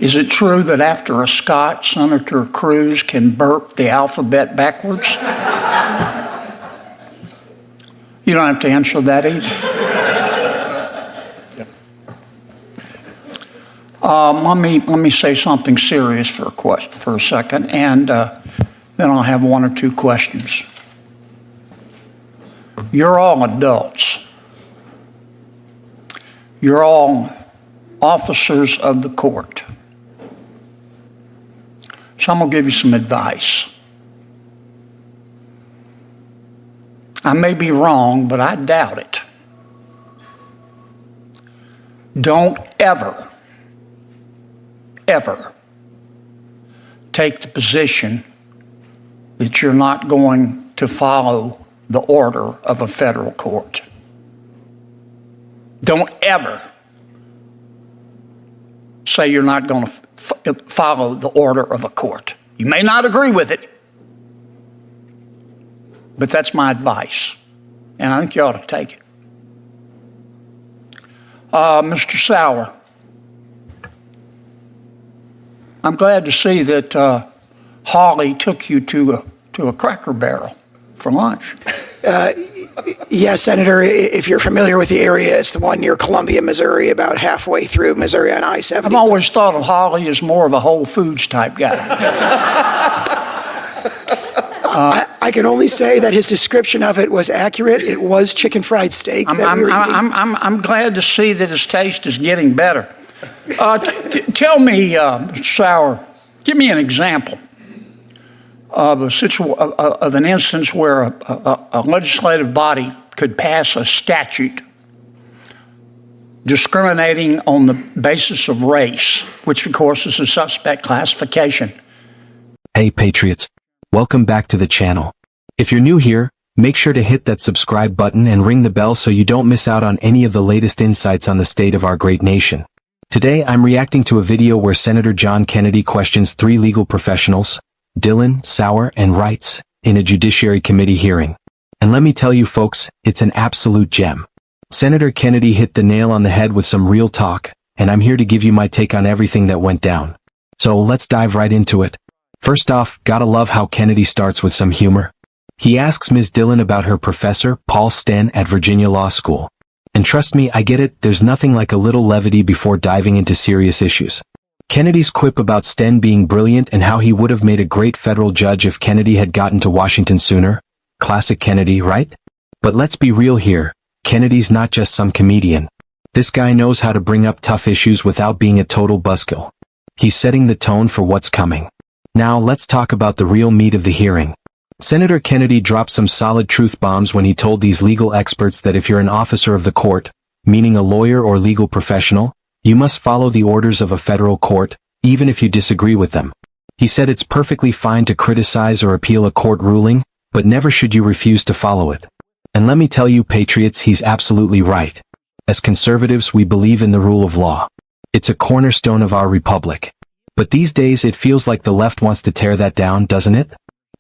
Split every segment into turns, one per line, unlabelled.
Is it true that after a Scot, Senator Cruz can burp the alphabet backwards? You don't have to answer that either. Let me say something serious for a second, and then I'll have one or two questions. You're all adults. You're all officers of the court. So I'm going to give you some advice. I may be wrong, but I doubt it. Don't ever take the position that you're not going to follow the order of a federal court. Don't ever say you're not going to follow the order of a court. You may not agree with it, but that's my advice, and I think you ought to take it. Mr. Sauer, I'm glad to see that Holly took you to a Cracker Barrel for lunch.
Yes, Senator, if you're familiar with the area, it's the one near Columbia, Missouri, about halfway through Missouri on I-70.
I've always thought of Holly as more of a Whole Foods type guy.
I can only say that his description of it was accurate. It was chicken fried steak.
I'm glad to see that his taste is getting better. Tell me, Mr. Sauer, give me an example of an instance where a legislative body could pass a statute discriminating on the basis of race, which of course is a suspect classification.
Hey Patriots, welcome back to the channel. If you're new here, make sure to hit that subscribe button and ring the bell so you don't miss out on any of the latest insights on the state of our great nation. Today I'm reacting to a video where Senator John Kennedy questions 3 legal professionals, Dhillon, Sauer, and Reitz, in a Judiciary Committee hearing. And let me tell you folks, it's an absolute gem. Senator Kennedy hit the nail on the head with some real talk, and I'm here to give you my take on everything that went down. So let's dive right into it. First off, gotta love how Kennedy starts with some humor. He asks Ms. Dhillon about her professor, Paul Sten, at Virginia Law School. And trust me, I get it, there's nothing like a little levity before diving into serious issues. Kennedy's quip about Sten being brilliant and how he would have made a great federal judge if Kennedy had gotten to Washington sooner. Classic Kennedy, right? But let's be real here, Kennedy's not just some comedian. This guy knows how to bring up tough issues without being a total buzzkill. He's setting the tone for what's coming. Now let's talk about the real meat of the hearing. Senator Kennedy dropped some solid truth bombs when he told these legal experts that if you're an officer of the court, meaning a lawyer or legal professional, you must follow the orders of a federal court, even if you disagree with them. He said it's perfectly fine to criticize or appeal a court ruling, but never should you refuse to follow it. And let me tell you, Patriots, he's absolutely right. As conservatives, we believe in the rule of law. It's a cornerstone of our republic. But these days it feels like the left wants to tear that down, doesn't it?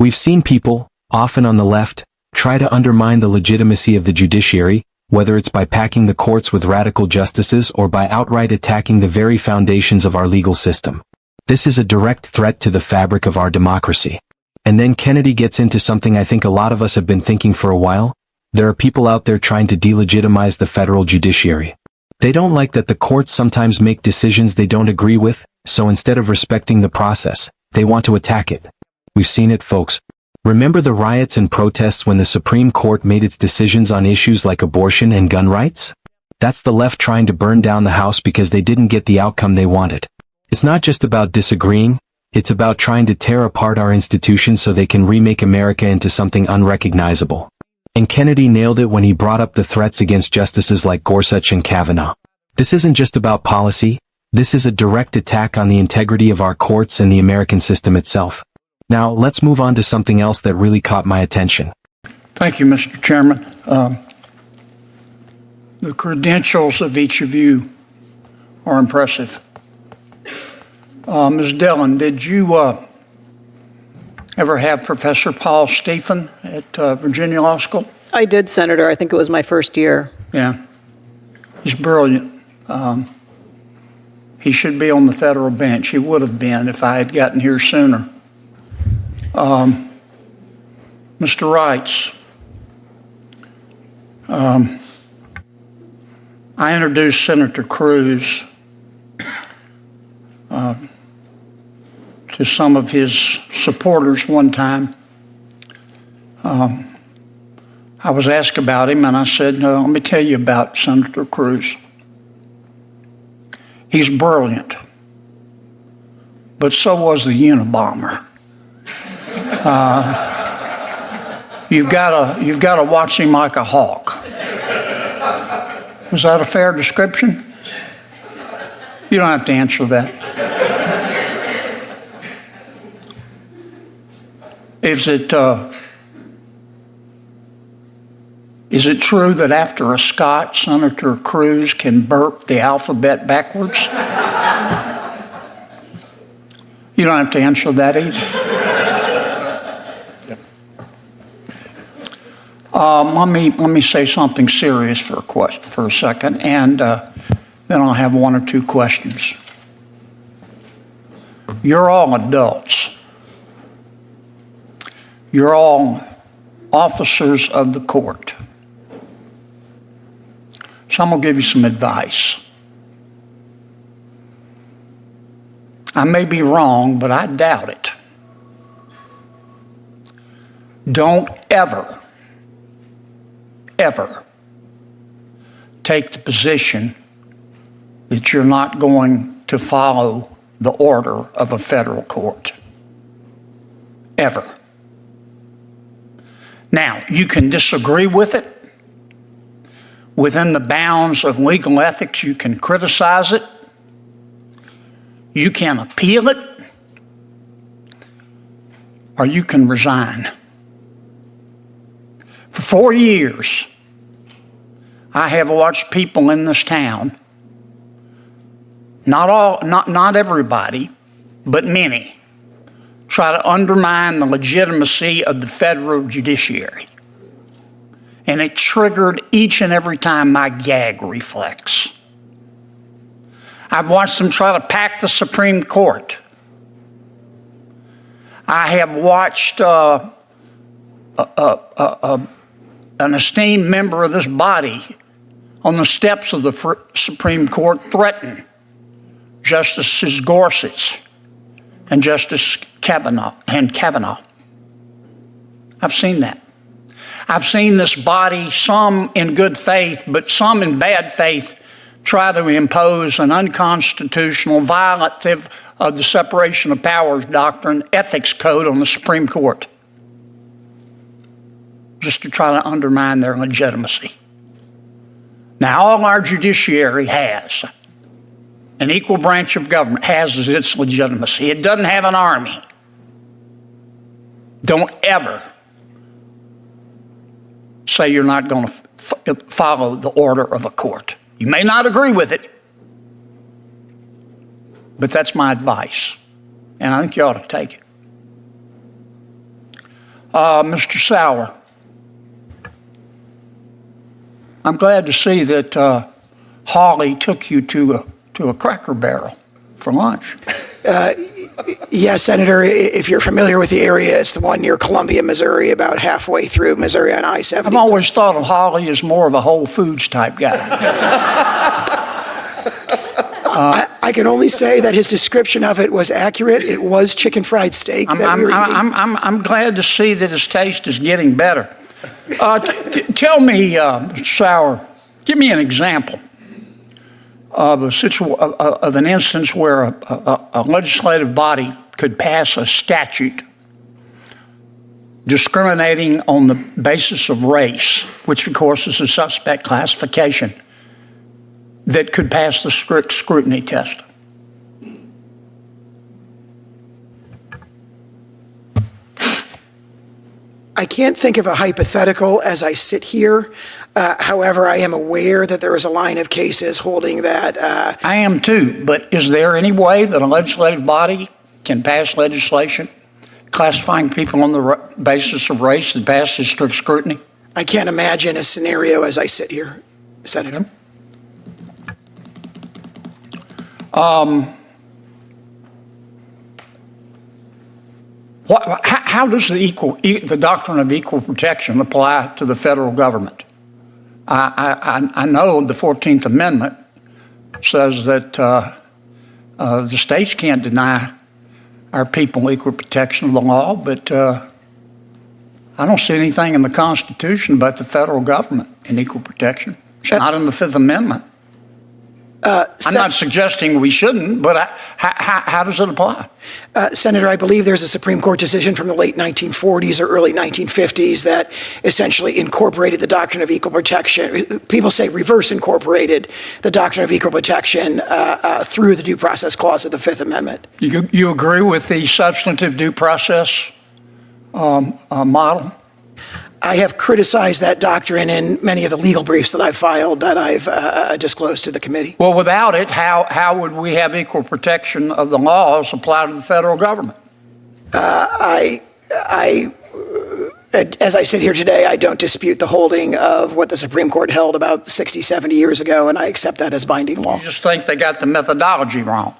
We've seen people, often on the left, try to undermine the legitimacy of the judiciary, whether it's by packing the courts with radical justices or by outright attacking the very foundations of our legal system. This is a direct threat to the fabric of our democracy. And then Kennedy gets into something I think a lot of us have been thinking for a while. There are people out there trying to delegitimize the federal judiciary. They don't like that the courts sometimes make decisions they don't agree with, so instead of respecting the process, they want to attack it. We've seen it, folks. Remember the riots and protests when the Supreme Court made its decisions on issues like abortion and gun rights? That's the left trying to burn down the house because they didn't get the outcome they wanted. It's not just about disagreeing, it's about trying to tear apart our institutions so they can remake America into something unrecognizable. And Kennedy nailed it when he brought up the threats against justices like Gorsuch and Kavanaugh. This isn't just about policy, this is a direct attack on the integrity of our courts and the American system itself. Now, let's move on to something else that really caught my attention.
Thank you, Mr. Chairman. The credentials of each of you are impressive. Ms. Dhillon, did you ever have Professor Paul Stephen at Virginia Law School?
I did, Senator. I think it was my first year.
Yeah. He's brilliant. He should be on the federal bench. He would have been if I had gotten here sooner. Mr. Reitz, I introduced Senator Cruz to some of his supporters one time. I was asked about him, and I said, "No, let me tell you about Senator Cruz. He's brilliant, but so was the Unabomber. You've got to watch him like a hawk." Was that a fair description? You don't have to answer that. Is it true that after a Scot, Senator Cruz can burp the alphabet backwards? You don't have to answer that either. Let me say something serious for a second, and then I'll have one or two questions. You're all adults. You're all officers of the court. So I'm going to give you some advice. I may be wrong, but I doubt it. Don't ever take the position that you're not going to follow the order of a federal court. Ever. Now, you can disagree with it. Within the bounds of legal ethics, you can criticize it. You can appeal it. Or you can resign. For 4 years, I have watched people in this town, not everybody, but many, try to undermine the legitimacy of the federal judiciary. And it triggered each and every time my gag reflex. I've watched them try to pack the Supreme Court. I have watched an esteemed member of this body on the steps of the Supreme Court threaten Justices Gorsuch and Justice Kavanaugh. I've seen that. I've seen this body, some in good faith, but some in bad faith, try to impose an unconstitutional, violative of the separation of powers doctrine, ethics code on the Supreme Court, just to try to undermine their legitimacy. Now, all our judiciary has, an equal branch of government has its legitimacy. It doesn't have an army. Don't ever say you're not going to follow the order of a court. You may not agree with it, but that's my advice, and I think you ought to take it. Mr. Sauer, I'm glad to see that Holly took you to a Cracker Barrel for lunch.
Yes, Senator, if you're familiar with the area, it's the one near Columbia, Missouri, about halfway through Missouri on I-70.
I've always thought of Holly as more of a Whole Foods type guy.
I can only say that his description of it was accurate. It was chicken fried steak that we were eating.
I'm glad to see that his taste is getting better. Tell me, Mr. Sauer, give me an example of an instance where a legislative body could pass a statute discriminating on the basis of race, which of course is a suspect classification, that could pass the strict scrutiny test.
I can't think of a hypothetical as I sit here. However, I am aware that there is a line of cases holding that.
I am too, but is there any way that a legislative body can pass legislation classifying people on the basis of race that passes strict scrutiny?
I can't imagine a scenario as I sit here, Senator.
How does the doctrine of equal protection apply to the federal government? I know the 14th Amendment says that the states can't deny our people equal protection of the law, but I don't see anything in the Constitution about the federal government in equal protection. It's not in the Fifth Amendment. I'm not suggesting we shouldn't, but how does it apply?
Senator, I believe there's a Supreme Court decision from the late 1940s or early 1950s that essentially incorporated the doctrine of equal protection. People say reverse incorporated the doctrine of equal protection through the Due Process Clause of the Fifth Amendment.
You agree with the substantive due process model?
I have criticized that doctrine in many of the legal briefs that I've filed that I've disclosed to the committee.
Well, without it, how would we have equal protection of the laws applied to the federal government?
As I sit here today, I don't dispute the holding of what the Supreme Court held about 60, 70 years ago, and I accept that as binding law.
You just think they got the methodology wrong?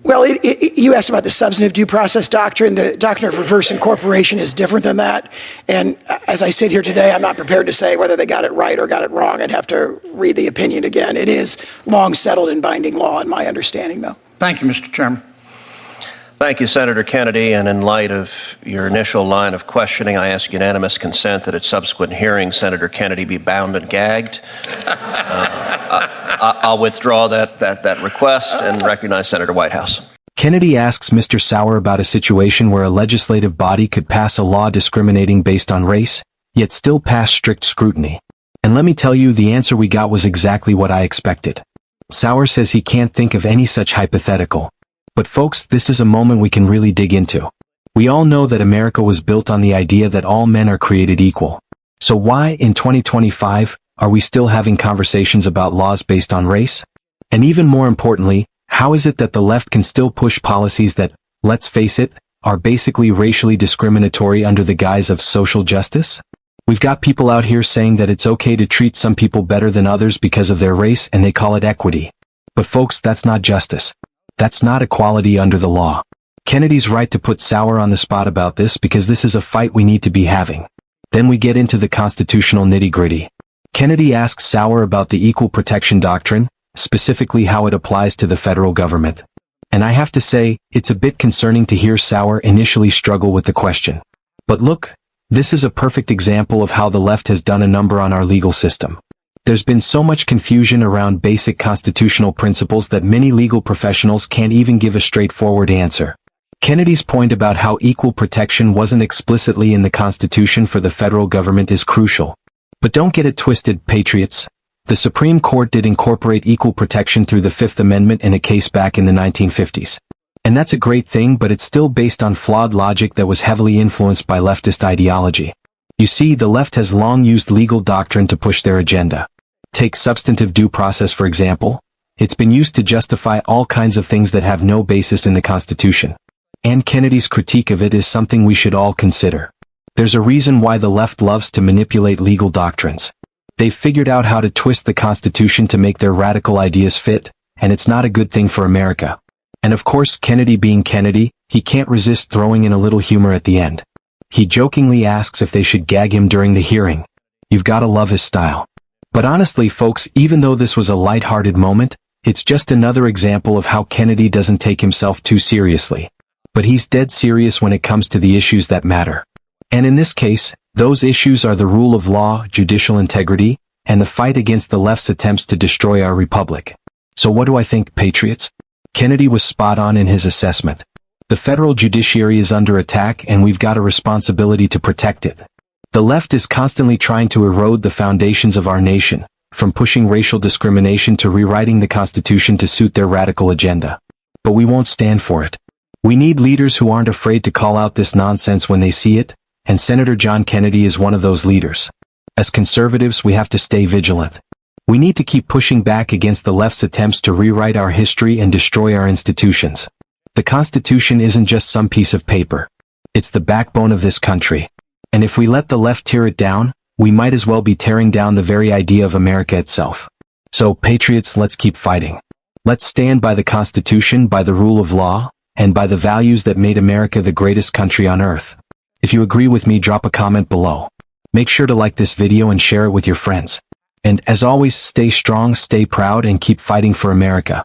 Well, you asked about the substantive due process doctrine. The doctrine of reverse incorporation is different than that. And as I sit here today, I'm not prepared to say whether they got it right or got it wrong. I'd have to read the opinion again. It is long settled in binding law, in my understanding, though.
Thank you, Mr. Chairman.
Thank you, Senator Kennedy. And in light of your initial line of questioning, I ask unanimous consent that at subsequent hearings, Senator Kennedy be bound and gagged. I'll withdraw that request and recognize Senator Whitehouse.
Kennedy asks Mr. Sauer about a situation where a legislative body could pass a law discriminating based on race, yet still pass strict scrutiny. And let me tell you, the answer we got was exactly what I expected. Sauer says he can't think of any such hypothetical. But folks, this is a moment we can really dig into. We all know that America was built on the idea that all men are created equal. So why, in 2025, are we still having conversations about laws based on race? And even more importantly, how is it that the left can still push policies that, let's face it, are basically racially discriminatory under the guise of social justice? We've got people out here saying that it's okay to treat some people better than others because of their race, and they call it equity. But folks, that's not justice. That's not equality under the law. Kennedy's right to put Sauer on the spot about this because this is a fight we need to be having. Then we get into the constitutional nitty-gritty. Kennedy asks Sauer about the equal protection doctrine, specifically how it applies to the federal government. And I have to say, it's a bit concerning to hear Sauer initially struggle with the question. But look, this is a perfect example of how the left has done a number on our legal system. There's been so much confusion around basic constitutional principles that many legal professionals can't even give a straightforward answer. Kennedy's point about how equal protection wasn't explicitly in the Constitution for the federal government is crucial. But don't get it twisted, patriots. The Supreme Court did incorporate equal protection through the Fifth Amendment in a case back in the 1950s. And that's a great thing, but it's still based on flawed logic that was heavily influenced by leftist ideology. You see, the left has long used legal doctrine to push their agenda. Take substantive due process, for example. It's been used to justify all kinds of things that have no basis in the Constitution. And Kennedy's critique of it is something we should all consider. There's a reason why the left loves to manipulate legal doctrines. They've figured out how to twist the Constitution to make their radical ideas fit, and it's not a good thing for America. And of course, Kennedy being Kennedy, he can't resist throwing in a little humor at the end. He jokingly asks if they should gag him during the hearing. You've gotta love his style. But honestly, folks, even though this was a lighthearted moment, it's just another example of how Kennedy doesn't take himself too seriously. But he's dead serious when it comes to the issues that matter. And in this case, those issues are the rule of law, judicial integrity, and the fight against the left's attempts to destroy our republic. So what do I think, patriots? Kennedy was spot on in his assessment. The federal judiciary is under attack, and we've got a responsibility to protect it. The left is constantly trying to erode the foundations of our nation, from pushing racial discrimination to rewriting the Constitution to suit their radical agenda. But we won't stand for it. We need leaders who aren't afraid to call out this nonsense when they see it, and Senator John Kennedy is one of those leaders. As conservatives, we have to stay vigilant. We need to keep pushing back against the left's attempts to rewrite our history and destroy our institutions. The Constitution isn't just some piece of paper. It's the backbone of this country. And if we let the left tear it down, we might as well be tearing down the very idea of America itself. So, patriots, let's keep fighting. Let's stand by the Constitution, by the rule of law, and by the values that made America the greatest country on earth. If you agree with me, drop a comment below. Make sure to like this video and share it with your friends. And as always, stay strong, stay proud, and keep fighting for America.